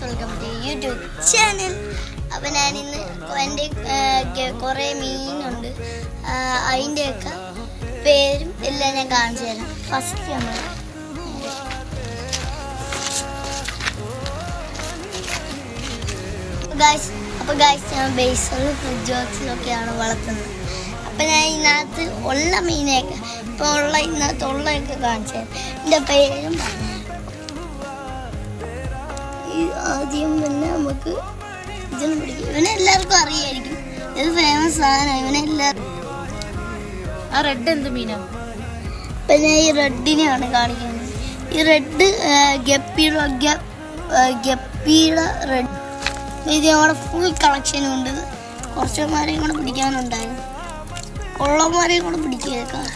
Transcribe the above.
Welcome to YouTube channel. അപ്പോൾ ഞാനിന്ന് എൻ്റെ കുറേ മീനുണ്ട്, അതിൻ്റെയൊക്കെ പേരും എല്ലാം ഞാൻ കാണിച്ചു തരാം. ഫസ്റ്റ് നമ്മൾ ഗായ്സ് ഞാൻ ബേസിലും ഫ്രിഡ്ജ് ബോക്സിലൊക്കെയാണ് വളർത്തുന്നത്. അപ്പം ഞാൻ ഇതിനകത്ത് ഉള്ള മീനെയൊക്കെ ഇപ്പോൾ ഉള്ള ഇതിനകത്ത് ഉള്ളതൊക്കെ കാണിച്ചു തരാം. എൻ്റെ പേരും പറഞ്ഞു. ആദ്യം തന്നെ നമുക്ക് ഇതിനെ പിടിക്കും. ഇവനെ എല്ലാവർക്കും അറിയായിരിക്കും, ഇത് ഫേമസ് സാധനമാണ്. ഇവനെല്ലാവരും ആ റെഡ് എന്ത് മീനാണ്? ഇപ്പം ഞാൻ ഈ റെഡിനെയാണ് കാണിക്കുന്നത്. ഈ റെഡ് ഗപ്പിയുടെ റെഡ്. ഇത് നമ്മുടെ ഫുൾ കളക്ഷനും ഉണ്ട്. കുറച്ചന്മാരെയും കൂടെ പിടിക്കാനുണ്ടായിരുന്നു, കൊള്ളന്മാരെയും കൂടെ പിടിച്ചേക്കാം.